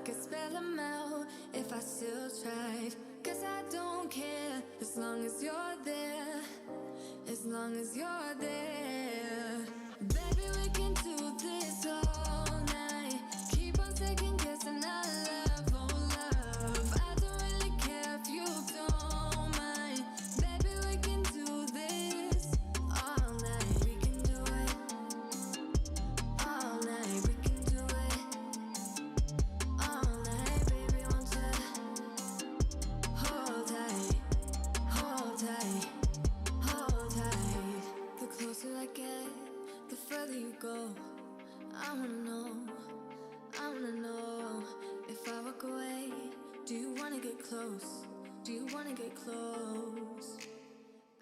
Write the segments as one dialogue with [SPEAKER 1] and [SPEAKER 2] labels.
[SPEAKER 1] could spell them out if I still tried. Cause I don't care as long as you're there. As long as you're there. Baby, we can do this all night. Keep on second guessing our love, oh love. I don't really care if you don't mind. Baby, we can do this all night. We can do it all night. We can do it all night. Baby, won't you hold tight, hold tight, hold tight. The closer I get, the further you go. I wanna know if I walk away, do you wanna get close? Do you wanna get close?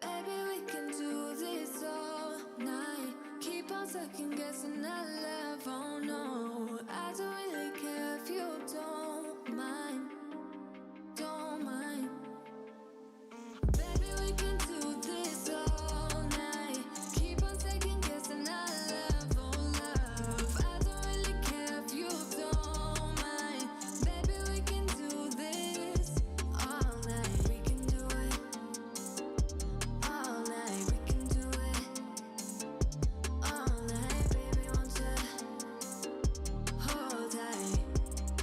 [SPEAKER 1] Baby, we can do this all night. Keep on second guessing our love, oh no. I don't really care if you don't mind, don't mind. Baby, we can do this all night. Keep on second guessing our love, oh love. I don't really care if you don't mind. Baby, we can do this all night. We can do it all night. We can do it all night. Baby, won't you hold tight,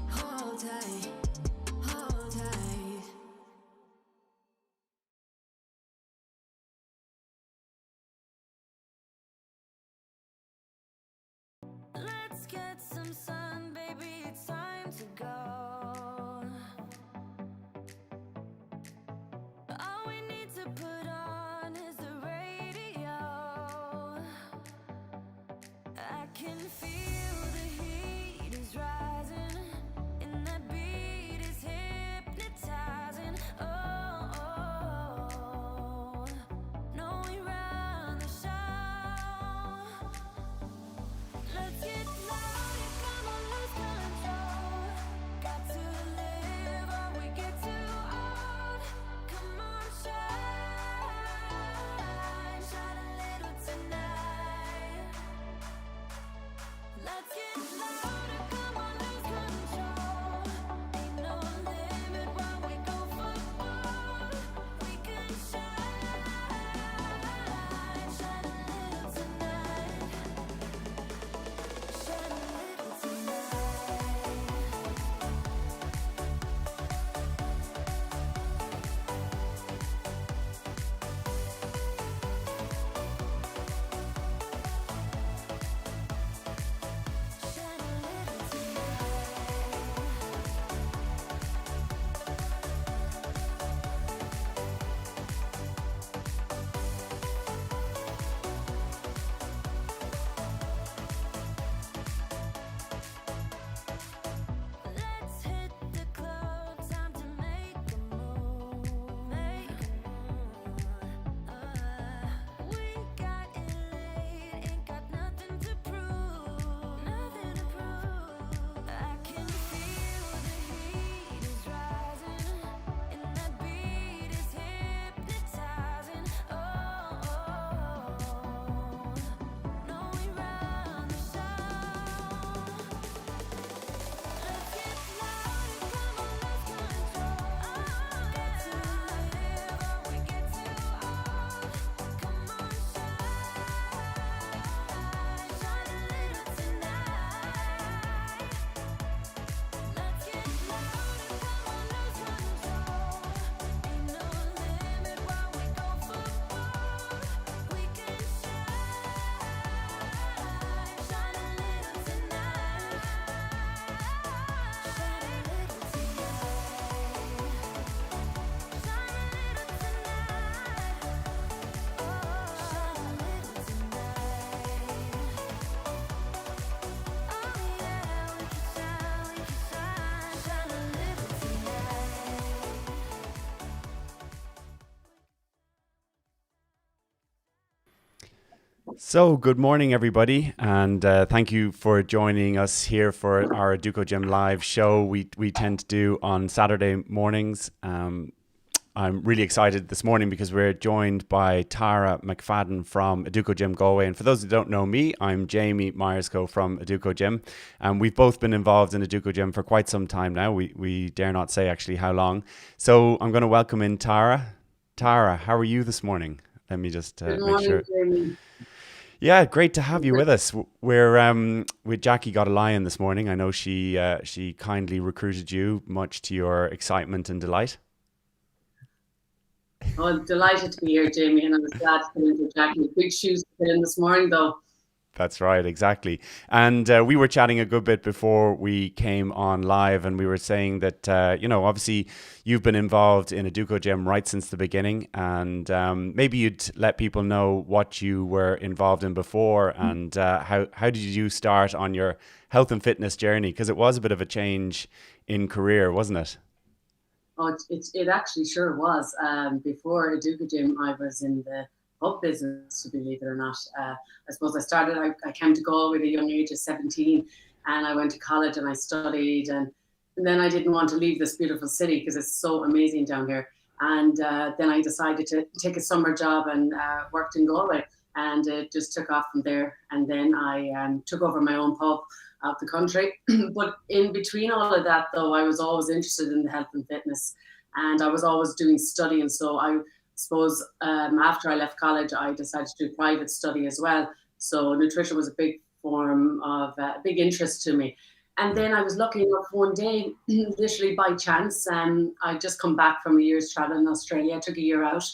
[SPEAKER 1] hold tight, hold tight. Let's get some sun, baby, it's time to go. All we need to put on is the radio. I can feel the heat is rising, and that beat is hypnotizing. Oh, no, we run the show. Let's get louder, come on, lose control. Got to live or we get too old. Come on, shine, shine a little tonight. Let's get louder, come on, lose control. Ain't no limit when we go for gold. We can shine, shine a little tonight. Shine a little tonight. Shine a little Let's hit the club, time to make a move, make a move. We got it late, ain't got nothing to prove, nothing to prove. I can feel the heat is rising, and that beat is hypnotizing. Oh, no, we run the show. Let's get louder, come on, lose control. Got to live or we get too old. Come on, shine, shine a little tonight. Let's get louder, come on, lose control. Ain't no limit when we go for gold. We can shine, shine a little tonight. Shine a little tonight. Shine a little tonight. Oh, shine a little tonight. Oh yeah, we can shine, shine a little tonight.
[SPEAKER 2] So, good morning, everybody, and thank you for joining us here for our Educogym live show we tend to do on Saturday mornings. I'm really excited this morning because we're joined by Tara McFadden from Educogym Galway. And for those who don't know me, I'm Jamie Myerscough from Educogym. And we've both been involved in Educogym for quite some time now. We dare not say actually how long. So I'm going to welcome in Tara. Tara, how are you this morning? Let me just
[SPEAKER 3] Good
[SPEAKER 2] make
[SPEAKER 3] morning,
[SPEAKER 2] sure.
[SPEAKER 3] Jamie.
[SPEAKER 2] Yeah, great to have you with us. We're with Jackie got a lion this morning. I know she kindly recruited you, much to your excitement and delight.
[SPEAKER 3] Oh, I'm delighted to be here, Jamie, and I was glad to come into Jackie. Big shoes to fill in this morning, though.
[SPEAKER 2] That's right, exactly. And we were chatting a good bit before we came on live, and we were saying that, obviously you've been involved in Educogym right since the beginning, and maybe you'd let people know what you were involved in before and how did you start on your health and fitness journey? Because it was a bit of a change in career, wasn't it?
[SPEAKER 3] Oh, it actually sure was. Before Educogym, I was in the pub business, believe it or not. I suppose I came to Galway at a young age of 17, and I went to college and I studied, and then I didn't want to leave this beautiful city because it's so amazing down here. And then I decided to take a summer job and worked in Galway, and it just took off from there. And then I took over my own pub out the country. But in between all of that, though, I was always interested in the health and fitness, and I was always doing studying. So I suppose after I left college, I decided to do private study as well. So nutrition was a big form of big interest to me. And then I was lucky enough one day, literally by chance, I just come back from a year's travel in Australia. I took a year out,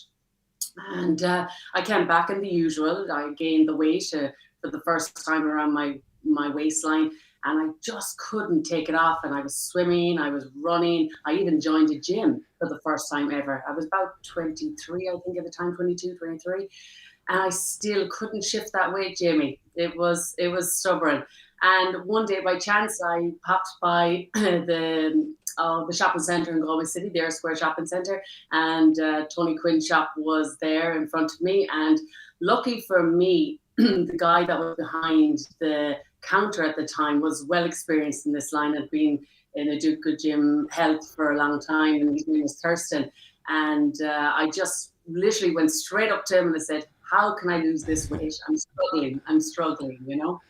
[SPEAKER 3] and I came back in the usual. I gained the weight for the first time around my waistline, and I just couldn't take it off. And I was swimming, I was running, I even joined a gym for the first time ever. I was about 23, I think at the time, 22, 23, and I still couldn't shift that weight, Jamie. It was stubborn. And one day by chance I popped by the shopping centre in Galway City, the Air Square shopping centre, and Tony Quinn's shop was there in front of me. And lucky for me, the guy that was behind the counter at the time was well experienced in this line, had been in Educogym Health for a long time, and his name was Thurston. And I just literally went straight up to him and I said, how can I lose this weight? I'm struggling, you know?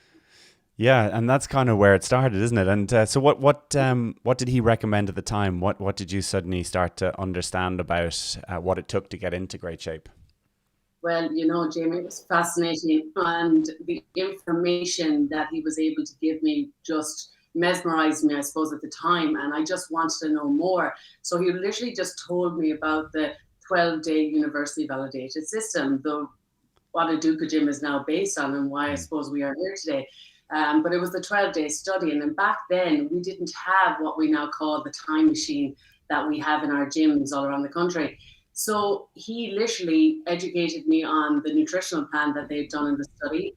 [SPEAKER 2] Yeah, and that's kind of where it started, isn't it? And so what did he recommend at the time? What did you suddenly start to understand about what it took to get into great shape?
[SPEAKER 3] Well, you know, Jamie, it was fascinating, and the information that he was able to give me just mesmerized me, I suppose, at the time, and I just wanted to know more. So he literally just told me about the 12-day university validated system, what Educogym is now based on, and why I suppose we are here today. But it was the 12-day study, and then back then we didn't have what we now call the time machine that we have in our gyms all around the country. So he literally educated me on the nutritional plan that they'd done in the study.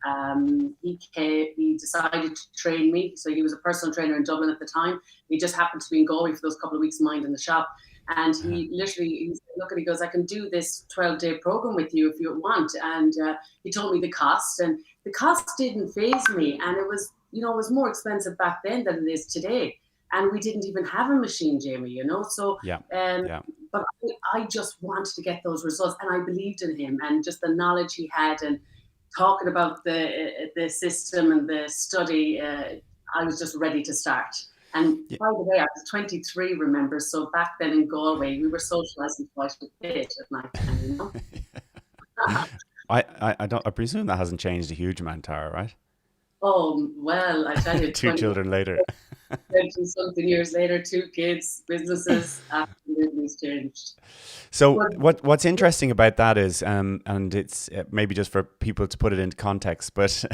[SPEAKER 3] He decided to train me. So he was a personal trainer in Dublin at the time. He just happened to be in Galway for those couple of weeks mind in the shop. And he said, look, and he goes, I can do this 12-day program with you if you want. And he told me the cost, and the cost didn't faze me. And it was, it was more expensive back then than it is today. And we didn't even have a machine, Jamie, So, but I just wanted to get those results, and I believed in him, and just the knowledge he had, and talking about the system and the study, I was just ready to start. And by the way, I was 23, remember? So back then in Galway, we were socialising twice a bit at night time,
[SPEAKER 2] I presume that hasn't changed a huge amount, Tara, right?
[SPEAKER 3] Oh, well, I tell you.
[SPEAKER 2] Two children later.
[SPEAKER 3] 20-something years later, 2 kids, businesses, absolutely changed.
[SPEAKER 2] So what's interesting about that is, and it's maybe just for people to put it into context, but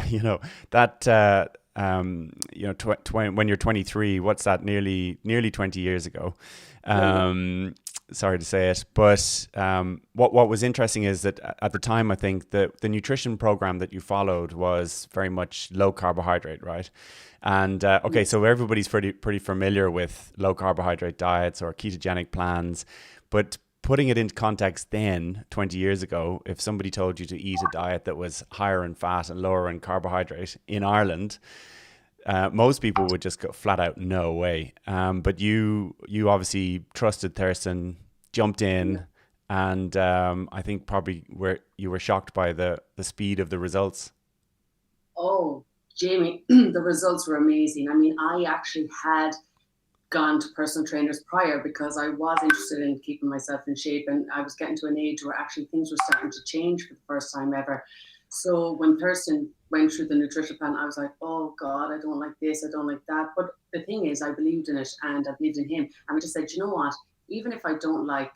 [SPEAKER 2] that when you're 23, what's that? Nearly 20 years ago. Sorry to say it, but what was interesting is that at the time, I think that the nutrition program that you followed was very much low carbohydrate, right? And so everybody's pretty familiar with low carbohydrate diets or ketogenic plans, but putting it into context then, 20 years ago, if somebody told you to eat a diet that was higher in fat and lower in carbohydrate in Ireland, most people would just go flat out, no way. But you obviously trusted Thurston, jumped in, and I think probably you were shocked by the speed of the results.
[SPEAKER 3] Oh, Jamie, the results were amazing. I mean, I actually had gone to personal trainers prior because I was interested in keeping myself in shape, and I was getting to an age where actually things were starting to change for the first time ever. So when Thurston went through the nutrition plan, I was like, oh God, I don't like this, I don't like that. But the thing is, I believed in it and I believed in him. And I just said, you know what? Even if I don't like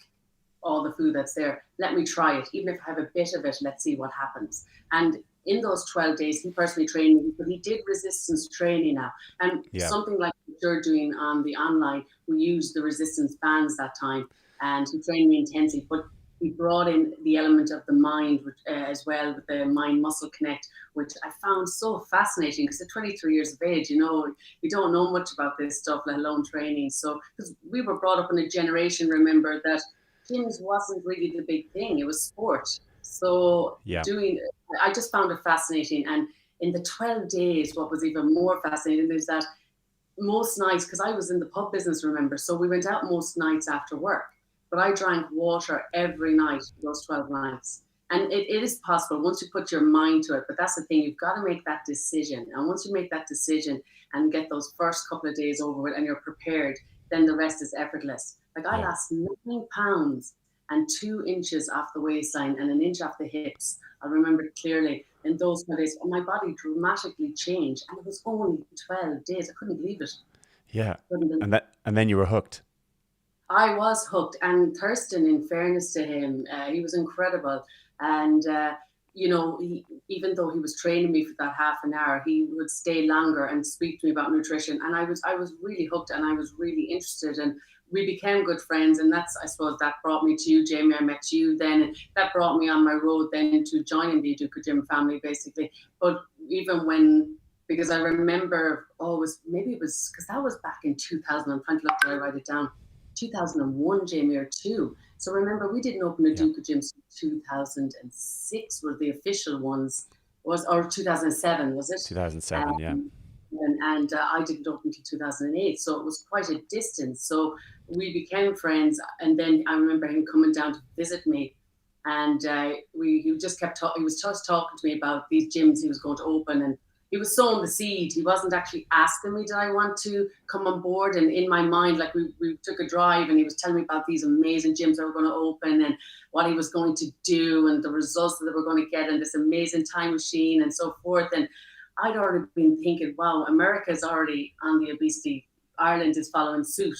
[SPEAKER 3] all the food that's there, let me try it. Even if I have a bit of it, let's see what happens. And in those 12 days, he personally trained me, but he did resistance training now. And
[SPEAKER 2] Yeah.
[SPEAKER 3] something like what you're doing on the online, we used the resistance bands that time, and he trained me intensely. But he brought in the element of the mind as well, with the mind muscle connect, which I found so fascinating because at 23 years of age, you don't know much about this stuff, let alone training. So, because we were brought up in a generation, remember, that gyms wasn't really the big thing, it was sport. So
[SPEAKER 2] Yeah.
[SPEAKER 3] I just found it fascinating. And in the 12 days, what was even more fascinating is that most nights, because I was in the pub business, remember, so we went out most nights after work, but I drank water every night those 12 nights. And it is possible once you put your mind to it, but that's the thing, you've got to make that decision. And once you make that decision and get those first couple of days over with and you're prepared, then the rest is effortless. Like I lost 9 pounds and 2 inches off the waistline and 1 inch off the hips. I remember it clearly in those 12 days. My body dramatically changed, and it was only 12 days. I couldn't believe it.
[SPEAKER 2] Yeah. And then you were hooked.
[SPEAKER 3] I was hooked. And Thurston, in fairness to him, he was incredible. And, even though he was training me for that half an hour, he would stay longer and speak to me about nutrition. And I was really hooked, and I was really interested. And we became good friends. And that's, I suppose, that brought me to you, Jamie. I met you then. And that brought me on my road then to joining the Educogym family, basically. But even when, because I remember, because that was back in 2000. I'm trying to look till I write it down. 2001, Jamie, or 2. So remember, we didn't open Educogym until 2006 were the official ones, or 2007, was it?
[SPEAKER 2] 2007, yeah.
[SPEAKER 3] And I didn't open until 2008, so it was quite a distance. So we became friends, and then I remember him coming down to visit me, and he just kept talking. He was just talking to me about these gyms he was going to open, and he was sowing the seed. He wasn't actually asking me, did I want to come on board? And in my mind, like we took a drive, and he was telling me about these amazing gyms that were going to open and what he was going to do and the results that they were going to get and this amazing time machine and so forth. And I'd already been thinking, wow, America's already on the obesity. Ireland is following suit.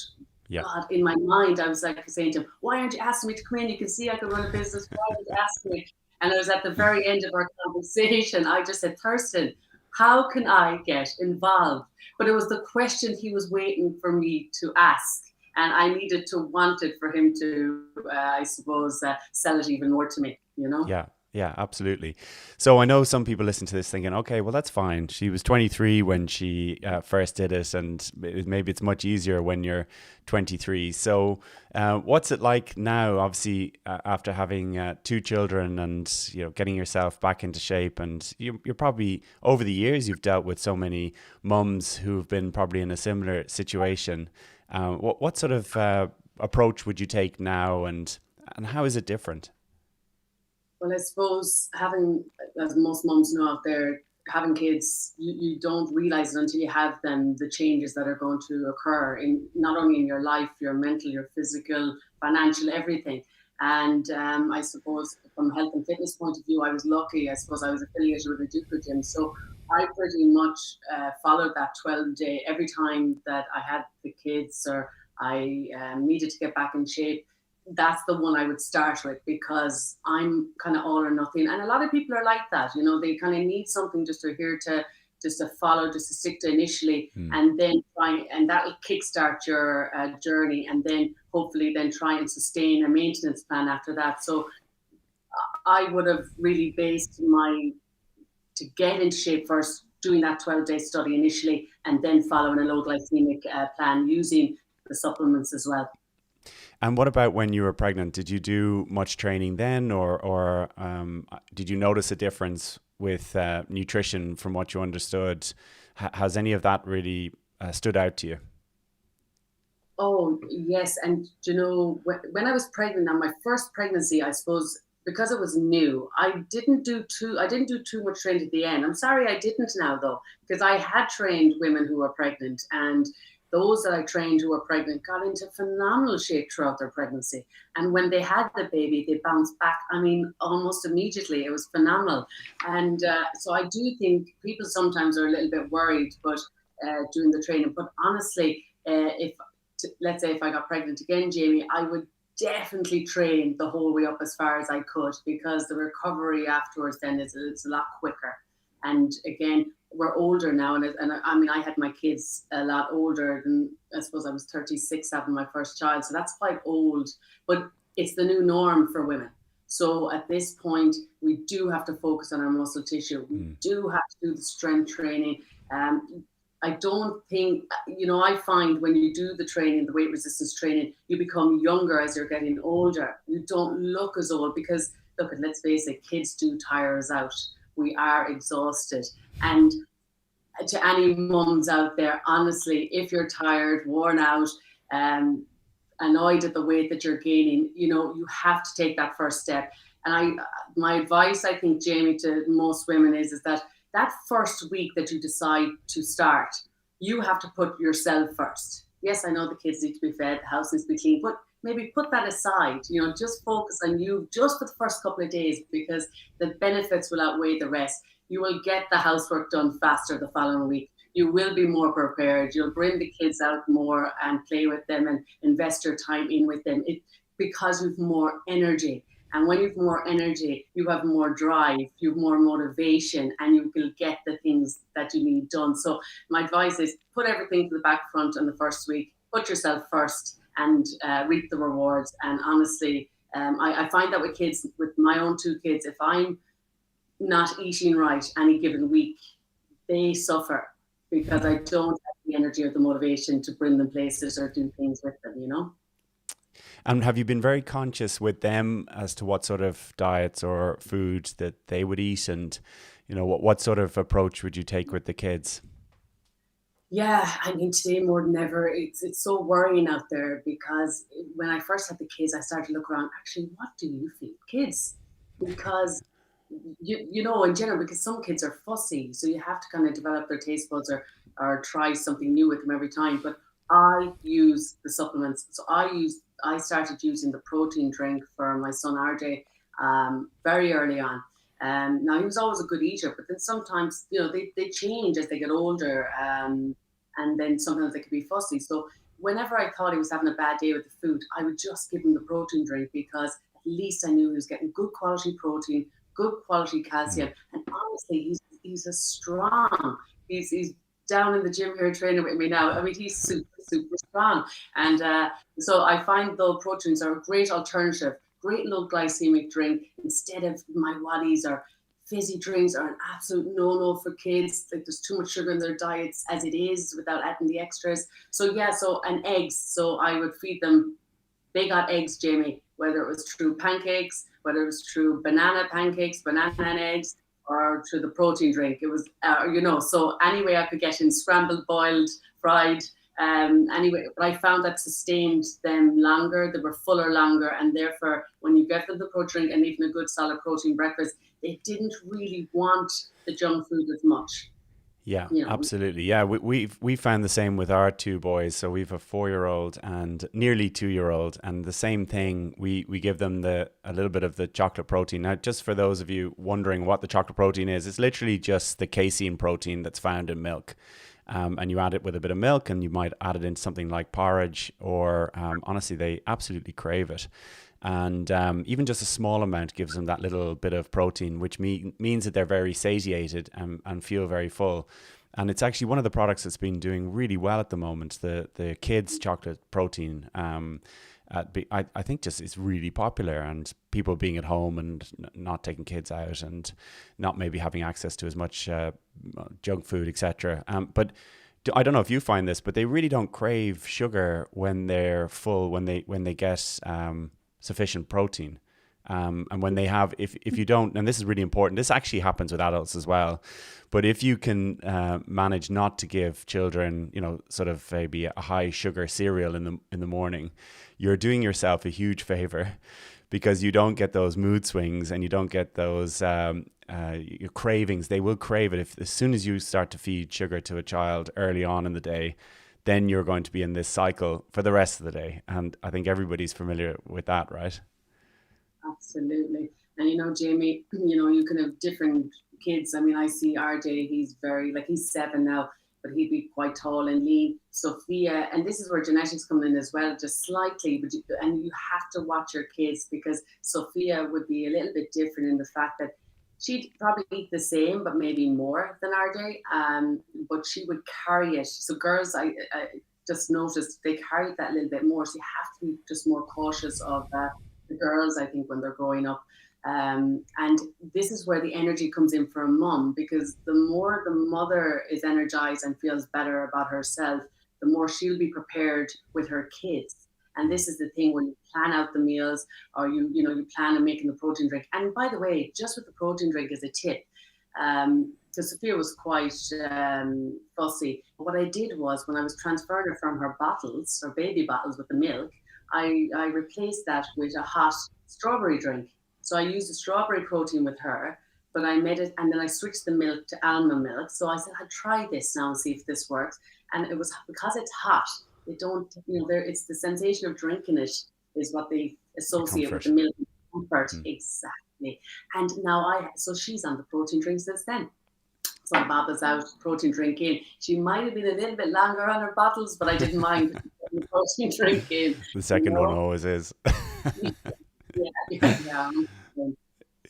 [SPEAKER 2] Yeah.
[SPEAKER 3] God, in my mind, I was like saying to him, why aren't you asking me to come in? You can see I can run a business. Why aren't you asking me? And it was at the very end of our conversation, I just said, Thurston, how can I get involved? But it was the question he was waiting for me to ask. And I needed to want it for him to, I suppose, sell it even more to me,
[SPEAKER 2] Yeah, absolutely. So I know some people listen to this thinking, okay, well, that's fine. She was 23 when she first did it, and maybe it's much easier when you're 23. So what's it like now, obviously, after having 2 children and, getting yourself back into shape? And you're probably, over the years, you've dealt with so many mums who've been probably in a similar situation. What sort of approach would you take now, and how is it different?
[SPEAKER 3] Well, I suppose having, as most moms know out there, having kids, you don't realize it until you have them, the changes that are going to occur in not only in your life, your mental, your physical, financial, everything. And I suppose from a health and fitness point of view, I was lucky. I suppose I was affiliated with Educogym. So I pretty much followed that 12-day every time that I had the kids or I needed to get back in shape. That's the one I would start with because I'm kind of all or nothing. And a lot of people are like that, they kind of need something just to adhere to, just to follow, just to stick to initially, and then and that'll kickstart your journey. And then hopefully then try and sustain a maintenance plan after that. So I would have really based to get into shape first, doing that 12-day study initially, and then following a low glycemic plan using the supplements as well.
[SPEAKER 2] And what about when you were pregnant? Did you do much training then, or did you notice a difference with nutrition from what you understood? Has any of that really stood out to you?
[SPEAKER 3] Oh, yes. And, you know, when I was pregnant, on my first pregnancy, I suppose, because it was new, I didn't do too much training at the end. I'm sorry I didn't now though, because I had trained women who were pregnant, and those that I trained who were pregnant got into phenomenal shape throughout their pregnancy. And when they had the baby, they bounced back. I mean, almost immediately. It was phenomenal. And so I do think people sometimes are a little bit worried, but doing the training. But honestly, if let's say if I got pregnant again, Jamie, I would definitely train the whole way up as far as I could, because the recovery afterwards then is a lot quicker. And again, we're older now, and I mean, I had my kids a lot older than, I suppose I was 36 having my first child, so that's quite old, but it's the new norm for women. So at this point, we do have to focus on our muscle tissue. We do have to do the strength training. I don't think, you know, I find when you do the training, the weight resistance training, you become younger as you're getting older. You don't look as old because, look, let's face it, kids do tire us out. We are exhausted. And to any mums out there, honestly, if you're tired, worn out, annoyed at the weight that you're gaining, you know, you have to take that first step. And my advice, I think, Jamie, to most women is that first week that you decide to start, you have to put yourself first. Yes, I know the kids need to be fed, the house needs to be clean, but maybe put that aside, you know, just focus on you just for the first couple of days, because the benefits will outweigh the rest. You will get the housework done faster the following week. You will be more prepared. You'll bring the kids out more and play with them and invest your time in with them because you've more energy. And when you've more energy, you have more drive, you have more motivation, and you will get the things that you need done. So my advice is put everything to the back front in the first week, put yourself first, and reap the rewards. And honestly, I find that with kids, with my own two kids, if I'm not eating right any given week, they suffer because I don't have the energy or the motivation to bring them places or do things with them, you know?
[SPEAKER 2] And have you been very conscious with them as to what sort of diets or foods that they would eat, and, you know, what sort of approach would you take with the kids?
[SPEAKER 3] Yeah, I mean, today more than ever, it's so worrying out there, because when I first had the kids, I started to look around, actually, what do you feed kids? Because, you know, in general, because some kids are fussy, so you have to kind of develop their taste buds, or try something new with them every time. But I use the supplements. So I started using the protein drink for my son RJ very early on. Now he was always a good eater, but then sometimes, you know, they change as they get older, and then sometimes they could be fussy. So whenever I thought he was having a bad day with the food, I would just give him the protein drink, because at least I knew he was getting good quality protein, good quality calcium, and honestly, he's a strong. He's down in the gym here training with me now. I mean, he's super strong, and so I find though proteins are a great alternative, great low glycemic drink instead of my waddies or fizzy drinks are an absolute no-no for kids. Like, there's too much sugar in their diets as it is without adding the extras. So yeah, and eggs. So I would feed them. They got eggs, Jamie, whether it was through pancakes, whether it was through banana pancakes, banana and eggs, or through the protein drink. It was, you know, so anyway I could get in scrambled, boiled, fried. Anyway, but I found that sustained them longer. They were fuller longer, and therefore, when you get them the protein drink and even a good solid protein breakfast, they didn't really want the junk food as much.
[SPEAKER 2] Yeah,
[SPEAKER 3] You know,
[SPEAKER 2] absolutely. Yeah, we found the same with our two boys. So we've a 4-year-old and nearly 2-year-old, and the same thing. We give them a little bit of the chocolate protein. Now, just for those of you wondering what the chocolate protein is, it's literally just the casein protein that's found in milk. And you add it with a bit of milk, and you might add it into something like porridge, or honestly, they absolutely crave it. And even just a small amount gives them that little bit of protein, which means that they're very satiated and feel very full. And it's actually one of the products that's been doing really well at the moment. The kids' chocolate protein, I think just is really popular, and people being at home and not taking kids out and not maybe having access to as much junk food, etc. But I don't know if you find this, but they really don't crave sugar when they're full, when they get sufficient protein. And when they have, if you don't, and this is really important, this actually happens with adults as well. But if you can manage not to give children, sort of maybe a high sugar cereal in the morning, you're doing yourself a huge favor, because you don't get those mood swings and you don't get those your cravings. They will crave it as soon as you start to feed sugar to a child early on in the day. Then you're going to be in this cycle for the rest of the day, and I think everybody's familiar with that, right?
[SPEAKER 3] Absolutely. And Jamie, you can have different kids. I mean, I see RJ, he's he's 7 now, but he'd be quite tall and lean. Sophia, and this is where genetics come in as well, just slightly, and you have to watch your kids, because Sophia would be a little bit different in the fact that she'd probably eat the same, but maybe more than RJ, but she would carry it. So girls, I just noticed they carry that a little bit more, so you have to be just more cautious of the girls, I think, when they're growing up. And this is where the energy comes in for a mum, because the more the mother is energized and feels better about herself, the more she'll be prepared with her kids. And this is the thing, when you plan out the meals, or you plan on making the protein drink. And by the way, just with the protein drink as a tip, because Sophia was quite fussy. But what I did was, when I was transferring her from her bottles, her baby bottles with the milk, I replaced that with a hot strawberry drink. So I used the strawberry protein with her, but I made it, and then I switched the milk to almond milk. So I said, I'll try this now and see if this works. And it was, because it's hot, they don't, it's the sensation of drinking it is what they associate with the milk. Comfort, exactly. And now so she's on the protein drink since then. So Baba's out protein drink in. She might have been a little bit longer on her bottles, but I didn't mind the protein drink in.
[SPEAKER 2] The second one always is.
[SPEAKER 3] Yeah.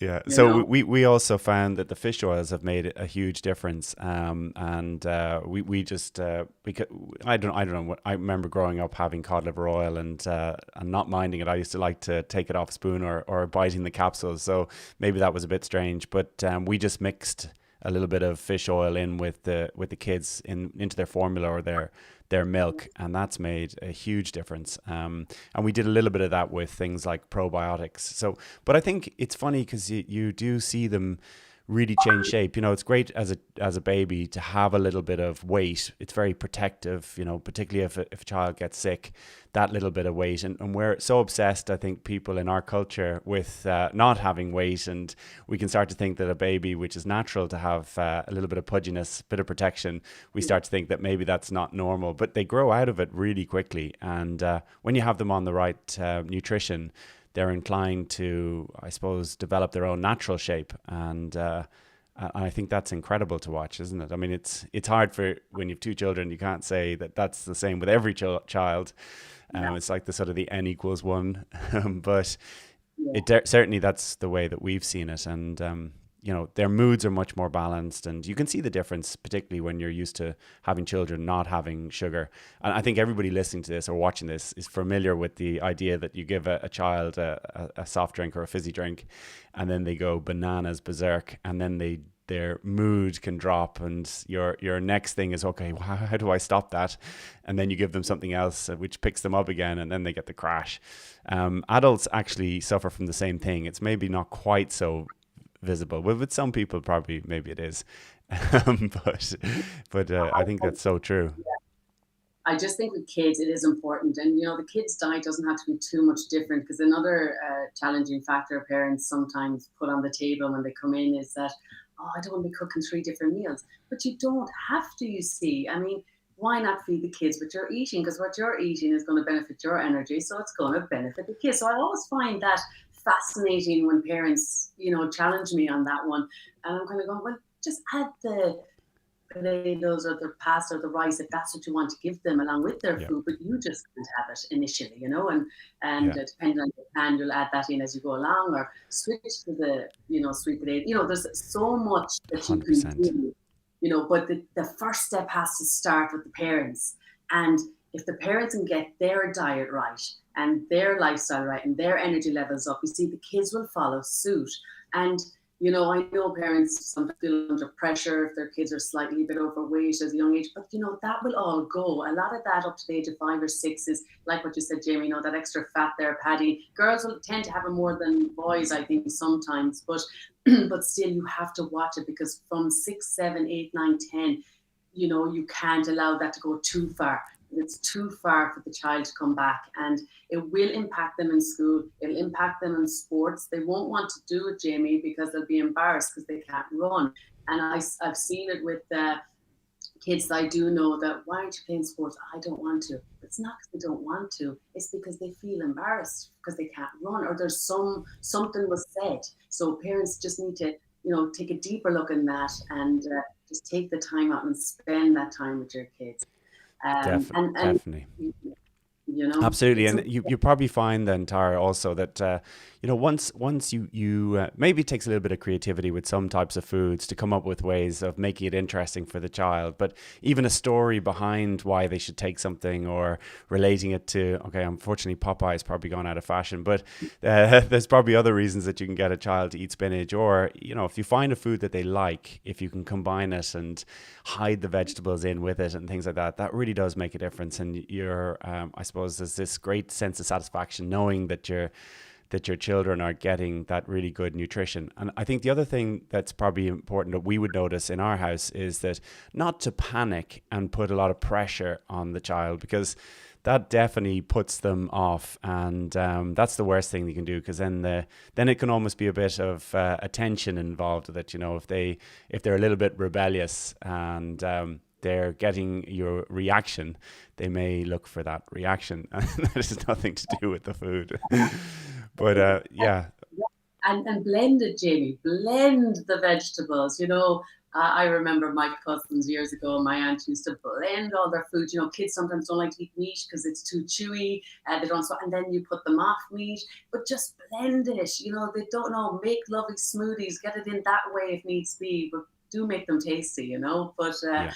[SPEAKER 2] Yeah. So we also found that the fish oils have made a huge difference. We just because I don't know what, I remember growing up having cod liver oil and not minding it. I used to like to take it off a spoon or biting the capsules. So maybe that was a bit strange, but we just mixed a little bit of fish oil in with the kids into their formula or their milk, and that's made a huge difference. And we did a little bit of that with things like probiotics. So, but I think it's funny because you do see them really change shape. It's great as a baby to have a little bit of weight. It's very protective, particularly if a child gets sick, that little bit of weight. And we're so obsessed, I think, people in our culture with not having weight, and we can start to think that a baby, which is natural to have a little bit of pudginess, bit of protection, we start to think that maybe that's not normal, but they grow out of it really quickly. And when you have them on the right nutrition, they're inclined to, I suppose, develop their own natural shape. And I think that's incredible to watch, isn't it? I mean, it's hard for, when you have 2 children, you can't say that that's the same with every child. It's like the sort of the n equals 1. But certainly that's the way that we've seen it. And, their moods are much more balanced, and you can see the difference, particularly when you're used to having children not having sugar. And I think everybody listening to this or watching this is familiar with the idea that you give a child a soft drink or a fizzy drink, and then they go bananas, berserk, and then their mood can drop, and your next thing is, okay, how do I stop that? And then you give them something else which picks them up again, and then they get the crash. Adults actually suffer from the same thing. It's maybe not quite so visible, but with some people probably maybe it is. But I think that's so true.
[SPEAKER 3] I just think with kids it is important, and the kids' diet doesn't have to be too much different, because another challenging factor parents sometimes put on the table when they come in is that, I don't want to be cooking 3 different meals. But you don't have to, you see. I mean, why not feed the kids what you're eating? Because what you're eating is going to benefit your energy, so it's going to benefit the kids. So I always find that fascinating when parents, challenge me on that one. And I'm kind of going, well, just add the potatoes or the pasta or the rice if that's what you want to give them along with their food, but you just can't have it initially, and depending on your plan, you'll add that in as you go along, or switch to the, sweet potato. There's so much that you
[SPEAKER 2] 100%.
[SPEAKER 3] can do, but the first step has to start with the parents. And if the parents can get their diet right and their lifestyle right and their energy levels up, you see the kids will follow suit. And I know parents sometimes feel under pressure if their kids are slightly a bit overweight at a young age, but that will all go. A lot of that up to the age of 5 or 6 is like what you said, Jamie, that extra fat there, Paddy. Girls will tend to have it more than boys, I think, sometimes, but but still you have to watch it, because from 6, 7, 8, 9, 10, you can't allow that to go too far. It's too far for the child to come back, and it will impact them in school. It'll impact them in sports. They won't want to do it, Jamie, because they'll be embarrassed because they can't run. And I've seen it with kids that I do know that, why aren't you playing sports? I don't want to. It's not because they don't want to. It's because they feel embarrassed because they can't run, or there's something was said. So parents just need to, take a deeper look in that, and just take the time out and spend that time with your kids. And
[SPEAKER 2] Definitely. Absolutely,
[SPEAKER 3] it's
[SPEAKER 2] and you probably find then, Tara, also that once you maybe it takes a little bit of creativity with some types of foods to come up with ways of making it interesting for the child, but even a story behind why they should take something, or relating it to, okay, unfortunately Popeye's probably gone out of fashion, but there's probably other reasons that you can get a child to eat spinach, or if you find a food that they like, if you can combine it and hide the vegetables in with it and things like that, that really does make a difference. And you're I suppose there's this great sense of satisfaction knowing that your children are getting that really good nutrition. And I think the other thing that's probably important that we would notice in our house is that not to panic and put a lot of pressure on the child, because that definitely puts them off, and that's the worst thing you can do, because then it can almost be a bit of attention involved with it. If they're a little bit rebellious and they're getting your reaction, they may look for that reaction, and that has nothing to do with the food. But yeah.
[SPEAKER 3] And blend it, Jamie. Blend the vegetables. I remember my cousins years ago. My aunt used to blend all their food. Kids sometimes don't like to eat meat because it's too chewy. They don't. And then you put them off meat, but just blend it. They don't know. Make lovely smoothies. Get it in that way if needs be. But do make them tasty. But
[SPEAKER 2] Yeah.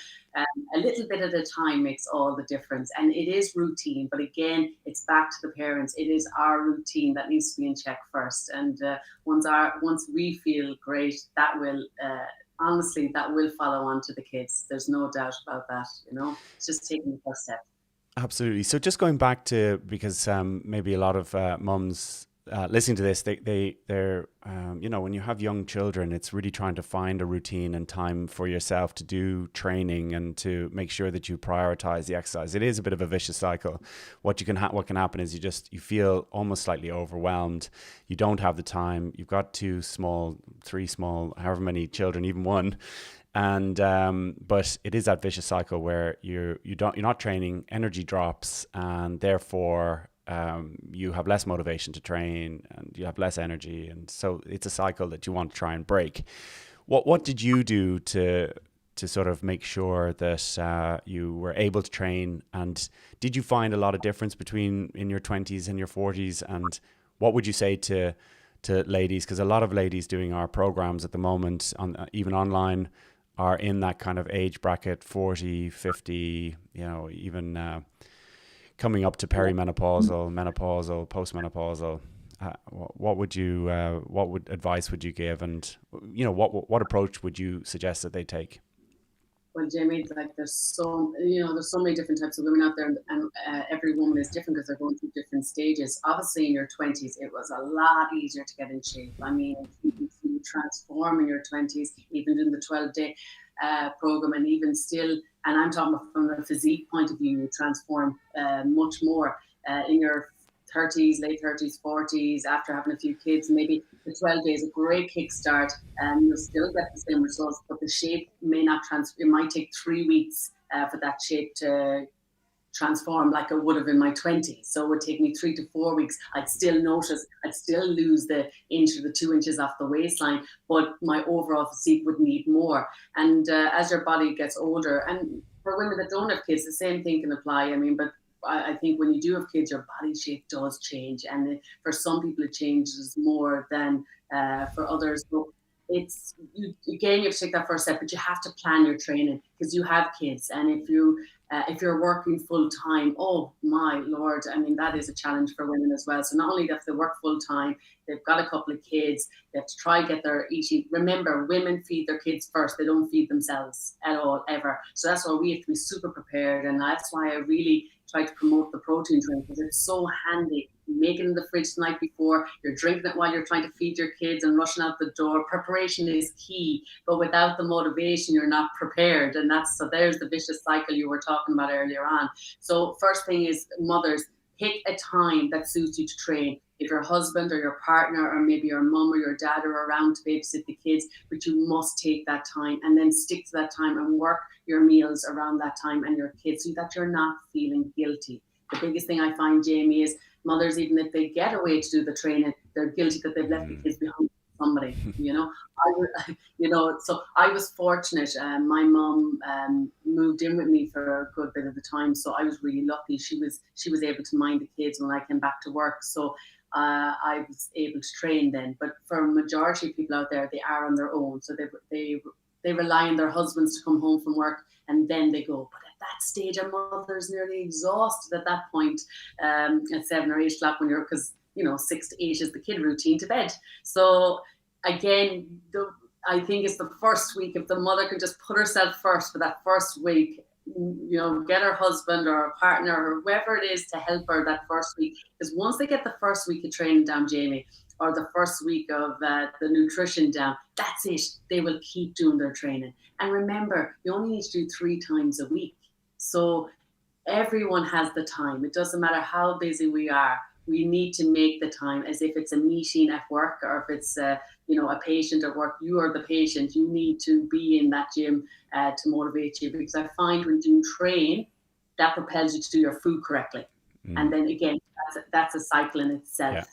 [SPEAKER 3] a little bit at a time makes all the difference. And it is routine, but again, it's back to the parents. It is our routine that needs to be in check first. And once we feel great, that will honestly, that will follow on to the kids. There's no doubt about that. It's just taking the first step.
[SPEAKER 2] Absolutely. So just going back to, because maybe a lot of mums listening to this, they're when you have young children, it's really trying to find a routine and time for yourself to do training and to make sure that you prioritize the exercise. It is a bit of a vicious cycle. What can happen is you feel almost slightly overwhelmed. You don't have the time. You've got 3 small, however many children, even one. And but it is that vicious cycle where you're not training, energy drops, and therefore you have less motivation to train, and you have less energy, and so it's a cycle that you want to try and break. What did you do to sort of make sure that you were able to train, and did you find a lot of difference between in your 20s and your 40s? And what would you say to ladies, because a lot of ladies doing our programs at the moment, even online, are in that kind of age bracket, 40, 50, even coming up to perimenopausal, menopausal, postmenopausal. What advice would you give, and what approach would you suggest that they take?
[SPEAKER 3] Well, Jamie, there's so many different types of women out there, and every woman is different because they're going through different stages. Obviously, in your 20s, it was a lot easier to get in shape. I mean, you transform in your 20s, even doing the 12-day program, and even still, and I'm talking from a physique point of view, you transform much more in your 30s, late 30s, 40s, after having a few kids. Maybe the 12 days a great kickstart, and you'll still get the same results, but the shape may not transfer. It might take 3 weeks for that shape to transform like I would have in my 20s. So it would take me 3 to 4 weeks. I'd still lose the inch or the 2 inches off the waistline, but my overall physique would need more. And as your body gets older, and for women that don't have kids, the same thing can apply. I mean, but I think when you do have kids, your body shape does change. And for some people, it changes more than for others. But it's you again. You have to take that first step, but you have to plan your training because you have kids, and if you're working full time, oh my lord, I mean that is a challenge for women as well. So not only do they have to work full time, they've got a couple of kids, they have to try get their eating. Remember, women feed their kids first; they don't feed themselves at all ever. So that's why we have to be super prepared, and that's why I really try to promote the protein drink because it's so handy. You make it in the fridge the night before, you're drinking it while you're trying to feed your kids and rushing out the door. Preparation is key, but without the motivation, you're not prepared. And there's the vicious cycle you were talking about earlier on. So first thing is mothers, pick a time that suits you to train. If your husband or your partner or maybe your mum or your dad are around to babysit the kids, but you must take that time and then stick to that time and work your meals around that time and your kids so that you're not feeling guilty. The biggest thing I find, Jamie, is mothers, even if they get away to do the training, they're guilty that they've left the kids behind with somebody, so I was fortunate. My mum moved in with me for a good bit of the time, so I was really lucky. She was able to mind the kids when I came back to work, so I was able to train then. But for a majority of people out there, they are on their own, so they rely on their husbands to come home from work and then they go. But at that stage, a mother's nearly exhausted at that point at 7 or 8 o'clock because 6 to 8 is the kid routine to bed. So again, I think it's the first week. If the mother can just put herself first for that first week, get her husband or a partner or whoever it is to help her that first week. Because once they get the first week of training down, Jamie, or the first week of the nutrition down, that's it. They will keep doing their training. And remember, you only need to do 3 times a week. So everyone has the time. It doesn't matter how busy we are. We need to make the time, as if it's a meeting at work or if it's a patient at work. You are the patient. You need to be in that gym to motivate you, because I find when you train, that propels you to do your food correctly. And then again, that's a cycle in itself.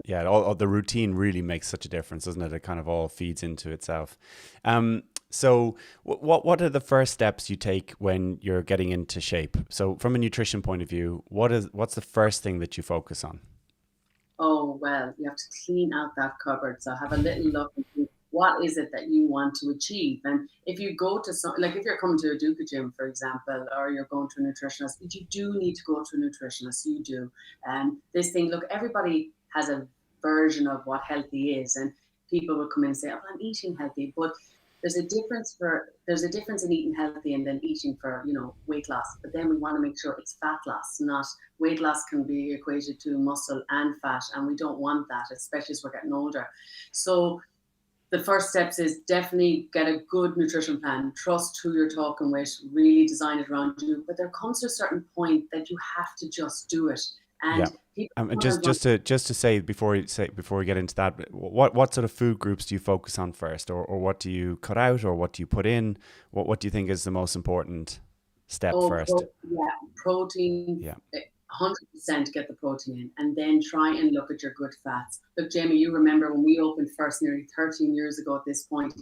[SPEAKER 2] Yeah, all the routine really makes such a difference, doesn't it? It kind of all feeds into itself. So what are the first steps you take when you're getting into shape? So from a nutrition point of view, what's the first thing that you focus on?
[SPEAKER 3] Oh, well, you have to clean out that cupboard. So have a little look and see what is it that you want to achieve. And if you go to if you're coming to a Educogym, for example, or you're going to a nutritionist, you do need to go to a nutritionist. You do. This thing, look, everybody has a version of what healthy is, and people will come in and say, "Oh, I'm eating healthy," but there's a difference in eating healthy and then eating for weight loss. But then we want to make sure it's fat loss, not weight loss. Can be equated to muscle and fat, and we don't want that, especially as we're getting older. So the first steps is definitely get a good nutrition plan. Trust who you're talking with, really design it around you. But there comes to a certain point that you have to just do it. And
[SPEAKER 2] just to say before we get into that, what sort of food groups do you focus on first, or what do you cut out, or what do you put in? What do you think is the most important step first?
[SPEAKER 3] Protein. Yeah. 100% get the protein in, and then try and look at your good fats. Look, Jamie, you remember when we opened first nearly 13 years ago at this point,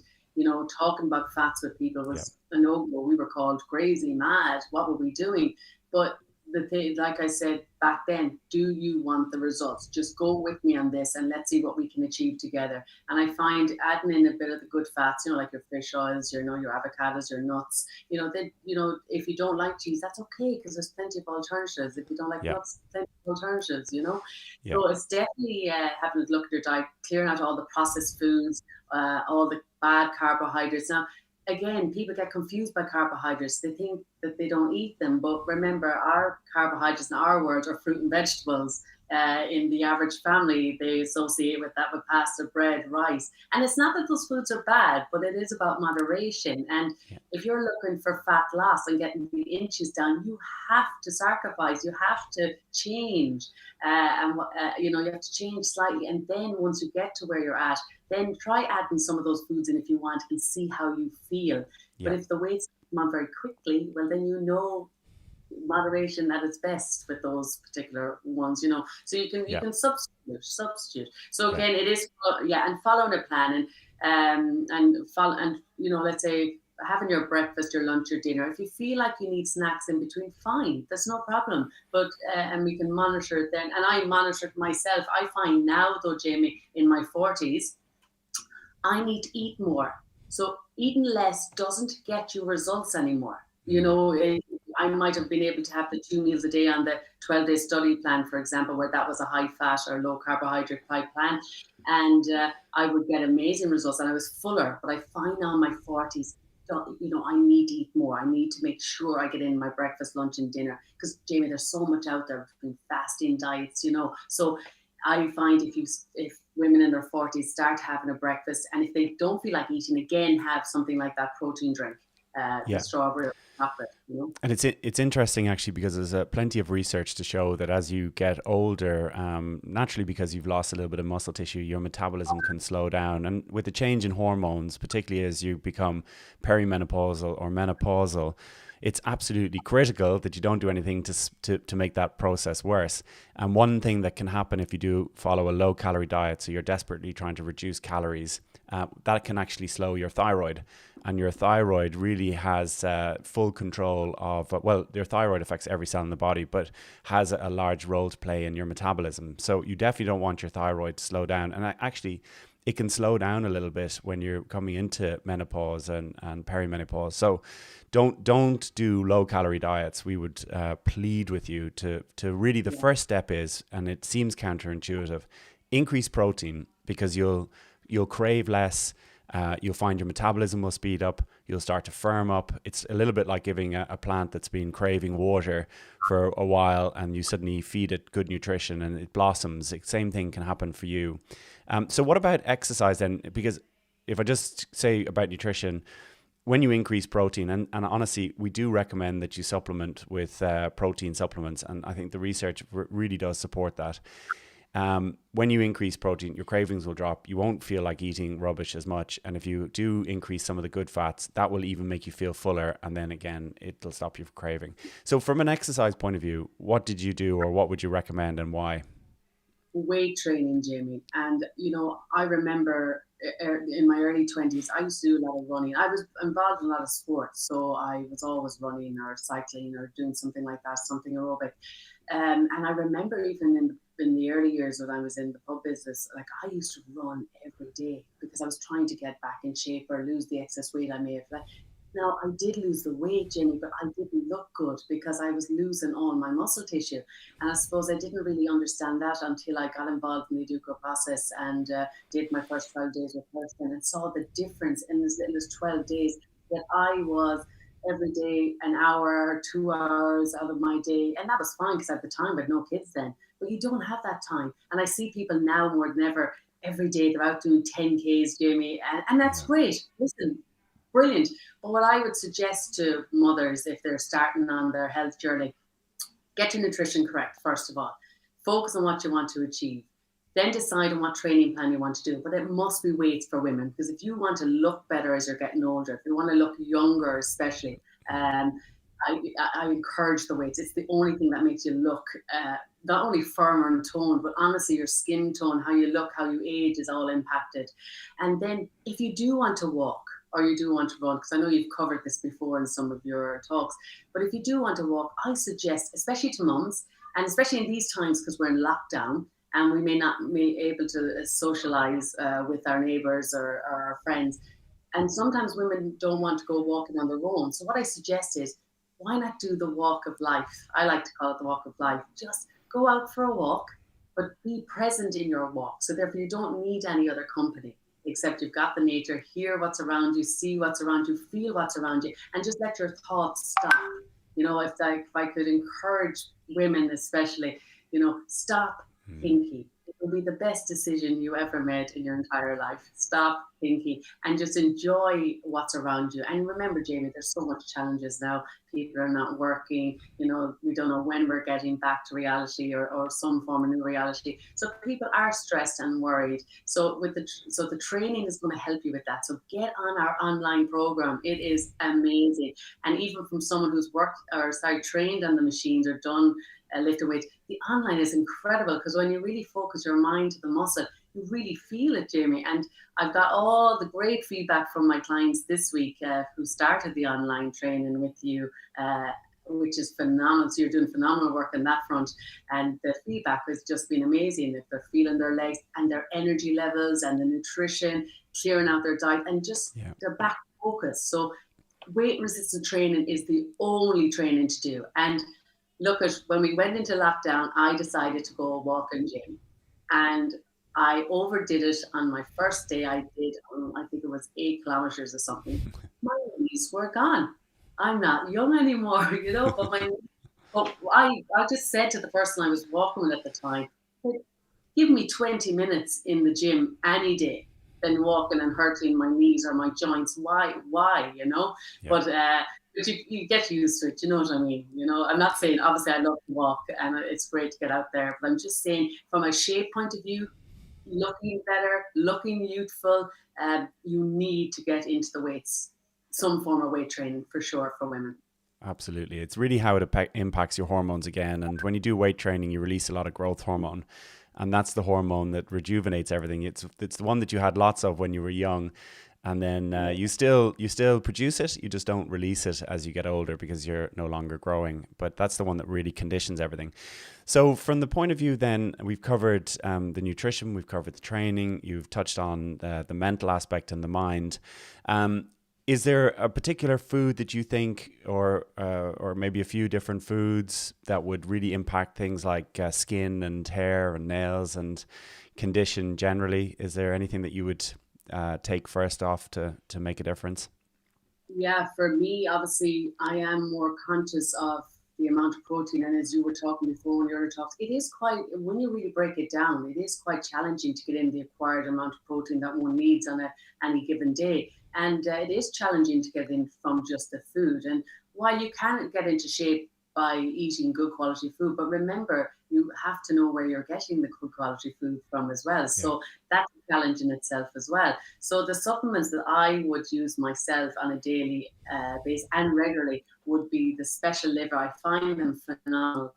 [SPEAKER 3] talking about fats with people was a no-go. We were called crazy, mad. What were we doing? But the thing, like I said back then, do you want the results? Just go with me on this and let's see what we can achieve together. And I find adding in a bit of the good fats, like your fish oils, your avocados, your nuts, if you don't like cheese, that's okay, because there's plenty of alternatives. If you don't like nuts, plenty of alternatives, So it's definitely having a look at your diet, clearing out all the processed foods, all the bad carbohydrates. Now, again, people get confused by carbohydrates. They think that they don't eat them. But remember, our carbohydrates in our world are fruit and vegetables. In the average family, they associate with that with pasta, bread, rice. And it's not that those foods are bad, but it is about moderation. And if you're looking for fat loss and getting the inches down, you have to sacrifice. You have to change. You have to change slightly. And then once you get to where you're at, then try adding some of those foods in if you want and see how you feel. But if the weight's come on very quickly, well, then moderation at its best with those particular ones, So you can substitute. So again, it is and following a plan and follow, and let's say having your breakfast, your lunch, your dinner. If you feel like you need snacks in between, fine, that's no problem. But and we can monitor it then. And I monitor it myself. I find now, though, Jamie, in my 40s, I need to eat more. So eating less doesn't get you results anymore.
[SPEAKER 2] Mm.
[SPEAKER 3] I might have been able to have the 2 meals a day on the 12-day study plan, for example, where that was a high fat or low carbohydrate type plan. And I would get amazing results and I was fuller. But I find now in my 40s, I need to eat more. I need to make sure I get in my breakfast, lunch, and dinner. Because, Jamie, there's so much out there between fasting diets. So I find if women in their 40s start having a breakfast, and if they don't feel like eating again, have something like that protein drink, the
[SPEAKER 2] Yeah.
[SPEAKER 3] strawberry or chocolate.
[SPEAKER 2] And it's interesting actually, because there's plenty of research to show that as you get older, naturally because you've lost a little bit of muscle tissue, your metabolism can slow down. And with the change in hormones, particularly as you become perimenopausal or menopausal, it's absolutely critical that you don't do anything to make that process worse. And one thing that can happen if you do follow a low calorie diet, so you're desperately trying to reduce calories, that can actually slow your thyroid. And your thyroid really has full control of, your thyroid affects every cell in the body, but has a large role to play in your metabolism. So you definitely don't want your thyroid to slow down. And actually, it can slow down a little bit when you're coming into menopause and perimenopause. So don't do low calorie diets. We would plead with you to really, the first step is, and it seems counterintuitive, increase protein, because you'll crave less. You'll find your metabolism will speed up. You'll start to firm up. It's a little bit like giving a plant that's been craving water for a while, and you suddenly feed it good nutrition and it blossoms. The same thing can happen for you. So what about exercise then? Because if I just say about nutrition, when you increase protein, and honestly, we do recommend that you supplement with protein supplements. And I think the research really does support that. When you increase protein, your cravings will drop. You won't feel like eating rubbish as much. And if you do increase some of the good fats, that will even make you feel fuller. And then again, it'll stop you from craving. So from an exercise point of view, what did you do, or what would you recommend, and why?
[SPEAKER 3] Weight training, Jamie. And, I remember in my early 20s, I used to do a lot of running. I was involved in a lot of sports. So I was always running or cycling or doing something like that, something aerobic. And I remember even in the early years when I was in the pub business, like I used to run every day because I was trying to get back in shape or lose the excess weight I may have. Now, I did lose the weight, Jenny, but I didn't look good because I was losing all my muscle tissue. And I suppose I didn't really understand that until I got involved in the Educo process and did my first 12 days with Thurston and saw the difference in those 12 days that I was every day an hour, 2 hours out of my day. And that was fine because at the time I had no kids then. But you don't have that time. And I see people now more than ever, every day they're out doing 10Ks, Jamie. And that's great. Listen, brilliant. But what I would suggest to mothers if they're starting on their health journey, get your nutrition correct, first of all. Focus on what you want to achieve. Then decide on what training plan you want to do. But it must be weights for women, because if you want to look better as you're getting older, if you want to look younger especially, I encourage the weights. It's the only thing that makes you look not only firmer and toned, but honestly, your skin tone, how you look, how you age is all impacted. And then if you do want to walk, or you do want to run, because I know you've covered this before in some of your talks, but if you do want to walk, I suggest, especially to mums, and especially in these times because we're in lockdown and we may not be able to socialize with our neighbours or our friends. And sometimes women don't want to go walking on their own. So what I suggest is, why not do the walk of life? I like to call it the walk of life. Just go out for a walk, but be present in your walk. So therefore you don't need any other company, except you've got the nature, hear what's around you, see what's around you, feel what's around you, and just let your thoughts stop. If I could encourage women especially, stop thinking. It will be the best decision you ever made in your entire life. Stop thinking and just enjoy what's around you. And remember, Jamie, there's so much challenges now. People are not working. We don't know when we're getting back to reality or some form of new reality. So people are stressed and worried. So the training is going to help you with that. So get on our online program. It is amazing. And even from someone who's trained on the machines or done lifting weights, the online is incredible because when you really focus your mind to the muscle, you really feel it, Jamie. And I've got all the great feedback from my clients this week who started the online training with you which is phenomenal. So you're doing phenomenal work on that front. And the feedback has just been amazing. If they're feeling their legs and their energy levels and the nutrition, clearing out their diet, and just they're back focused. So weight resistant training is the only training to do. And look, at when we went into lockdown, I decided to go walk and gym. And I overdid it on my first day. I did, I think it was 8 kilometers or something. My knees were gone. I'm not young anymore, but I just said to the person I was walking with at the time, give me 20 minutes in the gym any day than walking and hurting my knees or my joints. Why, But you get used to it, you know what I mean? I'm not saying, obviously I love to walk and it's great to get out there, but I'm just saying from a shape point of view, looking better, looking youthful, you need to get into the weights, some form of weight training for sure for women.
[SPEAKER 2] Absolutely. It's really how it impacts your hormones again. And when you do weight training, you release a lot of growth hormone. And that's the hormone that rejuvenates everything. It's the one that you had lots of when you were young. And then you still produce it. You just don't release it as you get older because you're no longer growing. But that's the one that really conditions everything. So from the point of view then, we've covered the nutrition, we've covered the training, you've touched on the mental aspect and the mind. Is there a particular food that you think, or maybe a few different foods that would really impact things like skin and hair and nails and condition generally? Is there anything that you would take first off to make a difference?
[SPEAKER 3] Yeah, for me, obviously, I am more conscious of the amount of protein. And as you were talking before in your other talks, it is quite, when you really break it down, it is quite challenging to get in the acquired amount of protein that one needs on any given day. And it is challenging to get in from just the food. And while you can get into shape by eating good quality food, but remember, you have to know where you're getting the good quality food from as well. So that's a challenge in itself as well. So the supplements that I would use myself on a daily basis and regularly would be the special liver. I find them phenomenal.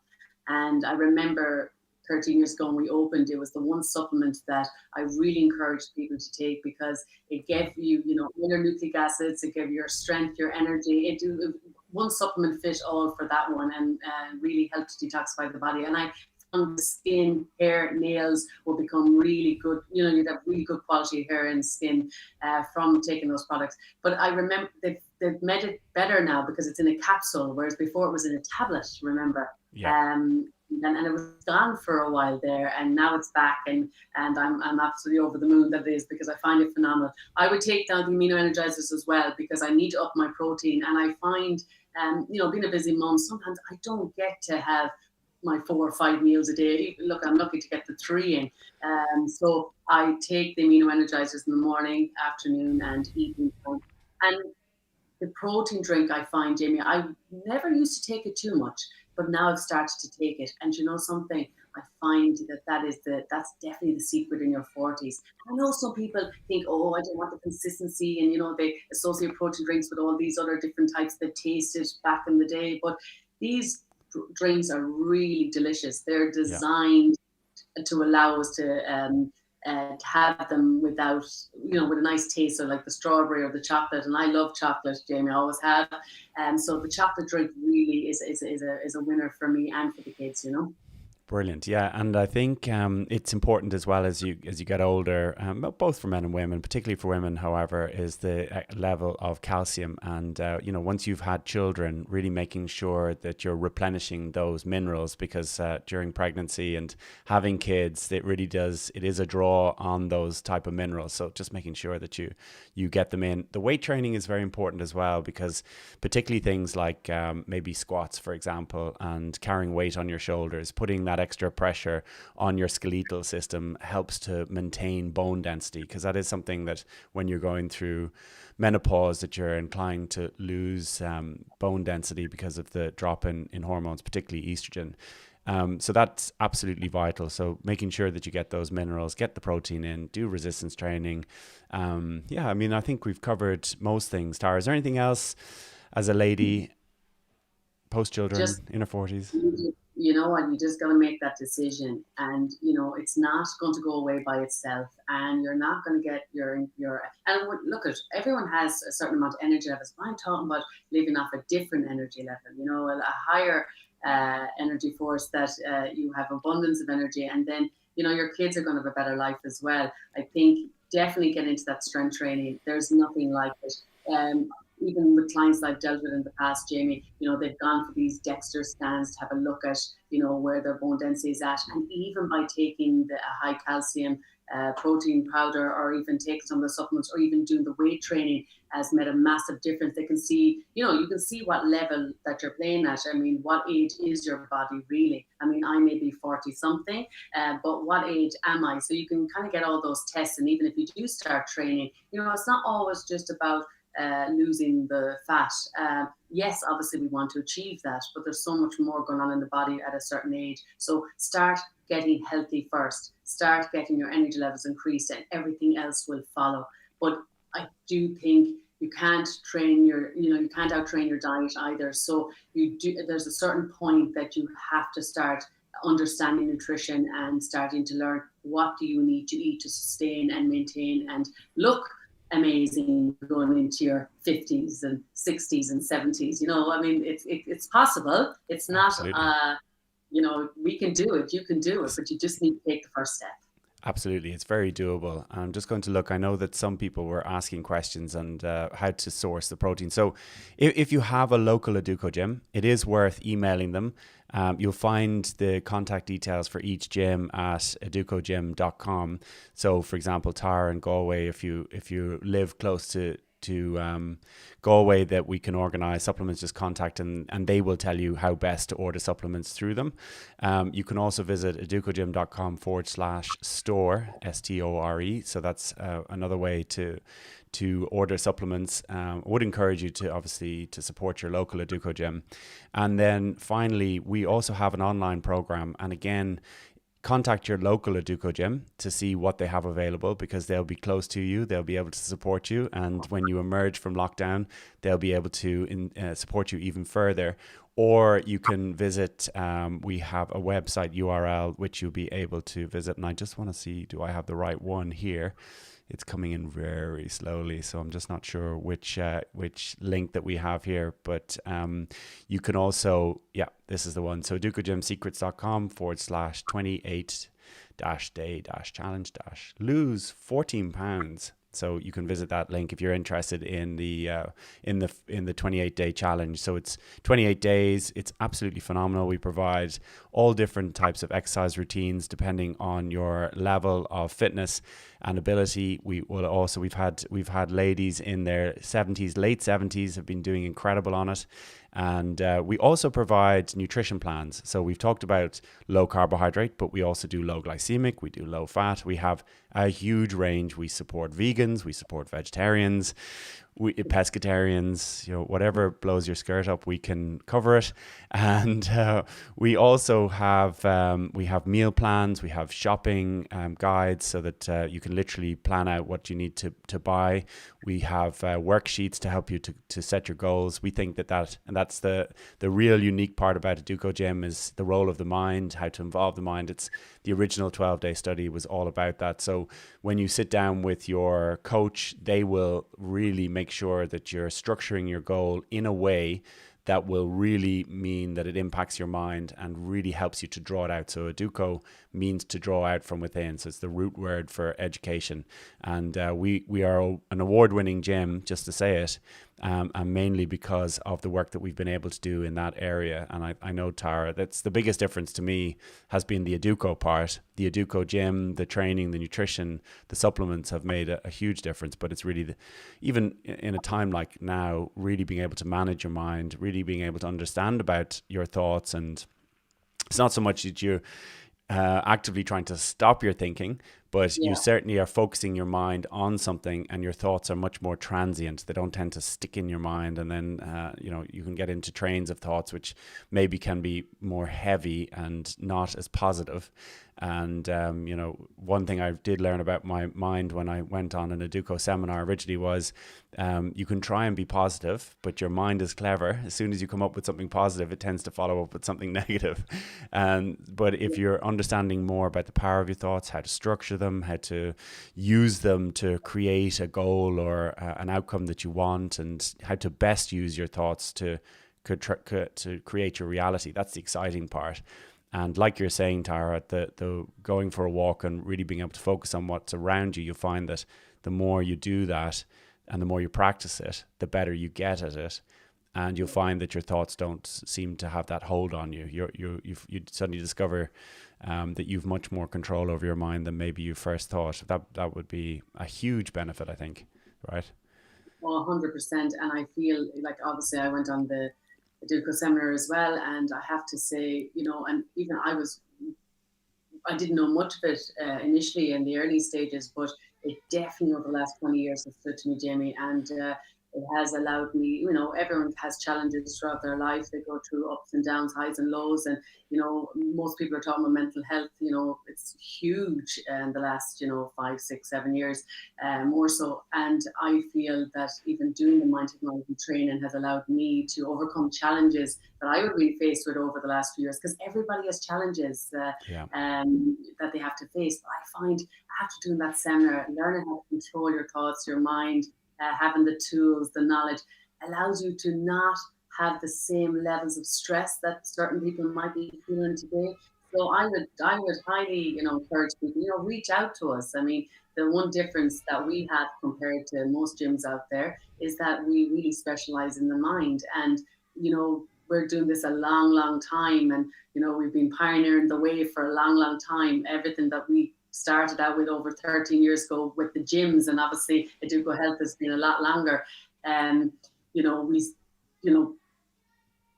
[SPEAKER 3] And I remember 13 years ago when we opened, it was the one supplement that I really encouraged people to take because it gave you, nucleic acids, it gave your strength, your energy. One supplement fit all for that one and really helped detoxify the body. And I found the skin, hair, nails will become really good. You'd have really good quality hair and skin from taking those products. But I remember they've made it better now because it's in a capsule, whereas before it was in a tablet, remember?
[SPEAKER 2] Yeah.
[SPEAKER 3] And it was gone for a while there, and now it's back, and I'm absolutely over the moon that it is because I find it phenomenal. I would take down the amino energizers as well because I need to up my protein, and I find, being a busy mom, sometimes I don't get to have my 4 or 5 meals a day. Look, I'm lucky to get the 3 in. So I take the amino energizers in the morning, afternoon, and evening time. And the protein drink, I find, Jamie, I never used to take it too much, but now I've started to take it. And you know something? I find that's definitely the secret in your 40s. I know some people think, oh, I don't want the consistency, and they associate protein drinks with all these other different types that tasted back in the day. But these drinks are really delicious. They're designed to allow us to have them without, with a nice taste of like the strawberry or the chocolate. And I love chocolate, Jamie, I always have. So the chocolate drink really is a winner for me and for the kids,
[SPEAKER 2] Brilliant. Yeah. And I think it's important as well as you get older, both for men and women, particularly for women, however, is the level of calcium. And, once you've had children, really making sure that you're replenishing those minerals because during pregnancy and having kids, it is a draw on those type of minerals. So just making sure that you get them in. The weight training is very important as well because particularly things like maybe squats, for example, and carrying weight on your shoulders, putting that extra pressure on your skeletal system helps to maintain bone density because that is something that when you're going through menopause that you're inclined to lose bone density because of the drop in hormones, particularly estrogen. So that's absolutely vital. So making sure that you get those minerals, get the protein in, do resistance training. I think we've covered most things. Tara, is there anything else as a lady post-children,
[SPEAKER 3] just
[SPEAKER 2] inner 40s.
[SPEAKER 3] you know what, you just got to make that decision, and you know it's not going to go away by itself, and you're not going to get your and look at, everyone has a certain amount of energy levels, but I'm talking about living off a different energy level, you know, a higher energy force, that you have abundance of energy, and then you know your kids are going to have a better life as well. I think definitely get into that strength training. There's nothing like it. Even with clients I've dealt with in the past, Jamie, you know, they've gone for these Dexter scans to have a look at, you know, where their bone density is at. And even by taking the high calcium protein powder, or even taking some of the supplements, or even doing the weight training, has made a massive difference. They can see, you know, you can see what level that you're playing at. I mean, what age is your body really? I mean, I may be 40 something, but what age am I? So you can kind of get all those tests. And even if you do start training, you know, it's not always just about losing the fat. Yes, obviously we want to achieve that, but there's so much more going on in the body at a certain age. So start getting healthy first, start getting your energy levels increased, and everything else will follow. But I do think you can't train you can't outtrain your diet either. So there's a certain point that you have to start understanding nutrition and starting to learn what do you need to eat to sustain and maintain and look amazing going into your 50s and 60s and 70s. You know, I mean, it's possible. It's not, you know, we can do it, you can do it, but you just need to take the first step.
[SPEAKER 2] Absolutely. It's very doable. I'm just going to look. I know that some people were asking questions and how to source the protein. So if you have a local Educogym, it is worth emailing them. You'll find the contact details for each gym at educogym.com. So, for example, Tara in Galway, if you live close to Galway, that we can organize supplements, just contact and they will tell you how best to order supplements through them. You can also visit educogym.com/store, STORE. So that's another way to order supplements. I would encourage you to obviously to support your local Educogym. And then finally, we also have an online program. And again, contact your local Educogym to see what they have available, because they'll be close to you. They'll be able to support you. And when you emerge from lockdown, they'll be able to support you even further. Or you can visit, we have a website URL which you'll be able to visit. And I just want to see, do I have the right one here? It's coming in very slowly, so I'm just not sure which link that we have here. But you can also, this is the one. So educogymsecrets.com/28-day-challenge-lose 14 pounds. So you can visit that link if you're interested in the 28-day challenge. So it's 28 days. It's absolutely phenomenal. We provide all different types of exercise routines depending on your level of fitness and ability. We've had ladies in their 70s, late 70s, have been doing incredible on it. And we also provide nutrition plans. So we've talked about low carbohydrate, but we also do low glycemic. We do low fat. We have a huge range. We support vegans. We support vegetarians, pescatarians, you know, whatever blows your skirt up, we can cover it. And we also have meal plans. We have shopping guides so that you can literally plan out what you need to buy. We have worksheets to help you to set your goals. We think and that's the real unique part about Educogym is the role of the mind, how to involve the mind. It's the original 12-day study was all about that. So when you sit down with your coach, they will really make sure that you're structuring your goal in a way that will really mean that it impacts your mind and really helps you to draw it out. So Educo means to draw out from within. So it's the root word for education. And we are an award-winning gym, just to say it, and mainly because of the work that we've been able to do in that area. And I know, Tara, that's the biggest difference to me has been the Educo part. The Educo gym, the training, the nutrition, the supplements have made a huge difference. But it's really, even in a time like now, really being able to manage your mind, really being able to understand about your thoughts. And it's not so much that you're actively trying to stop your thinking, but you
[SPEAKER 3] Yeah.
[SPEAKER 2] certainly are focusing your mind on something, and your thoughts are much more transient. They don't tend to stick in your mind, and then you can get into trains of thoughts which maybe can be more heavy and not as positive. And one thing I did learn about my mind when I went on an Educo seminar originally was you can try and be positive, but your mind is clever. As soon as you come up with something positive, it tends to follow up with something negative. But if you're understanding more about the power of your thoughts, how to structure them, how to use them to create a goal or an outcome that you want, and how to best use your thoughts to create your reality, that's the exciting part. And like you're saying, Tara, the going for a walk and really being able to focus on what's around you, you'll find that the more you do that and the more you practice it, the better you get at it. And you'll find that your thoughts don't seem to have that hold on you. You suddenly discover that you've much more control over your mind than maybe you first thought. That would be a huge benefit, I think, right?
[SPEAKER 3] Well, 100%. And I feel like, obviously I went on the Educo seminar as well, and I have to say, and even I didn't know much of it initially in the early stages, but it definitely over the last 20 years has stood to me, Jamie, and it has allowed me, everyone has challenges throughout their life. They go through ups and downs, highs and lows, and most people are talking about mental health. It's huge in the last 5, 6, 7 years, more so. And I feel that even doing the mind technology training has allowed me to overcome challenges that I would be faced with over the last few years, because everybody has challenges that they have to face. But I find after doing that seminar, learning how to control your thoughts, your mind, having the tools, the knowledge, allows you to not have the same levels of stress that certain people might be feeling today. So I would highly, encourage people, reach out to us. I mean, the one difference that we have compared to most gyms out there is that we really specialize in the mind. And, we're doing this a long, long time. And, we've been pioneering the way for a long, long time. Everything that we started out with over 13 years ago with the gyms, and obviously Educo Health has been a lot longer.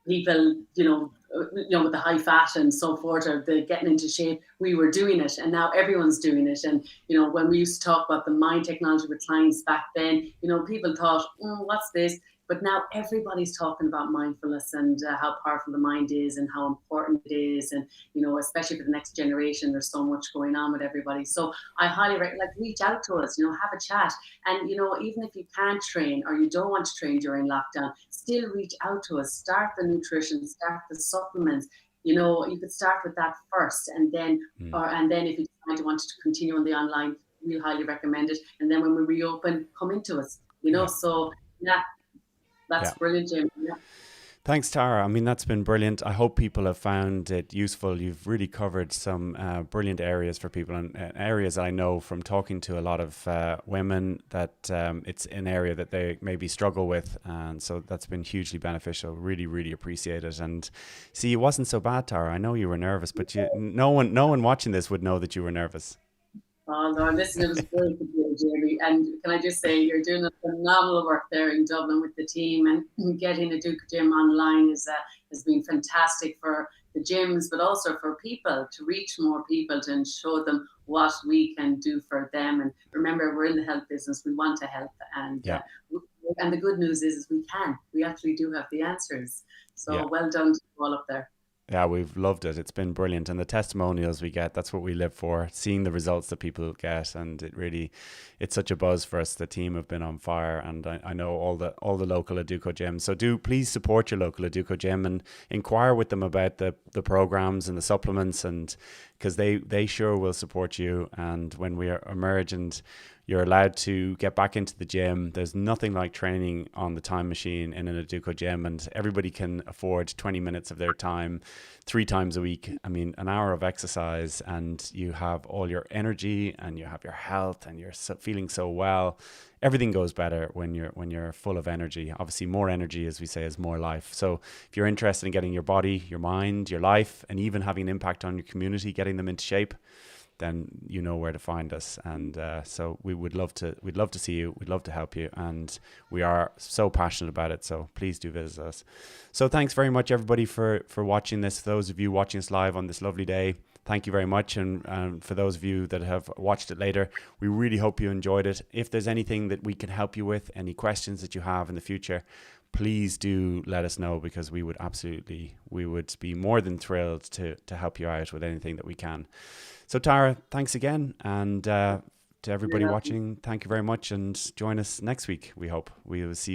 [SPEAKER 3] People, with the high fat and so forth, or the getting into shape, we were doing it, and now everyone's doing it. And when we used to talk about the mind technology with clients back then, people thought, what's this? But now everybody's talking about mindfulness and how powerful the mind is and how important it is. And, especially for the next generation, there's so much going on with everybody. So I highly recommend, reach out to us, have a chat. And, even if you can't train or you don't want to train during lockdown, still reach out to us. Start the nutrition, start the supplements. You could start with that first. And then, and then if you decide to want to continue on the online, we highly recommend it. And then when we reopen, come into us, So, yeah. That's brilliant, Jim. Yeah.
[SPEAKER 2] Thanks, Tara. I mean, that's been brilliant. I hope people have found it useful. You've really covered some brilliant areas for people, and areas I know from talking to a lot of women that it's an area that they maybe struggle with. And so that's been hugely beneficial. Really, really appreciate it. And see, it wasn't so bad, Tara. I know you were nervous, but no one watching this would know that you were nervous.
[SPEAKER 3] Oh, no, listen, it was great to do, Jamie. And can I just say, you're doing a phenomenal work there in Dublin with the team, and getting Educogym online has been fantastic for the gyms, but also for people, to reach more people, to show them what we can do for them. And remember, we're in the health business. We want to help. And and the good news is we can. We actually do have the answers. So well done to you all up there.
[SPEAKER 2] Yeah, we've loved it. It's been brilliant. And the testimonials we get, that's what we live for, seeing the results that people get. And it's such a buzz for us. The team have been on fire, and I know all the local Educo gyms. So do please support your local Educo gym and inquire with them about the programs and the supplements, and because they sure will support you. And when we emerge and you're allowed to get back into the gym, there's nothing like training on the time machine in an Educo gym, and everybody can afford 20 minutes of their time 3 times a week. I mean, an hour of exercise, and you have all your energy and you have your health and you're feeling so well. Everything goes better when you're full of energy. Obviously, more energy, as we say, is more life. So if you're interested in getting your body, your mind, your life, and even having an impact on your community, getting them into shape, then you know where to find us. And so we'd love to see you. We'd love to help you, and we are so passionate about it. So please do visit us. So thanks very much, everybody, for watching this. Those of you watching us live on this lovely day, thank you very much. And for those of you that have watched it later, we really hope you enjoyed it. If there's anything that we can help you with, any questions that you have in the future, please do let us know, because we would be more than thrilled to help you out with anything that we can. So Tara, thanks again. And to everybody watching, thank you very much, and join us next week. We hope we will see you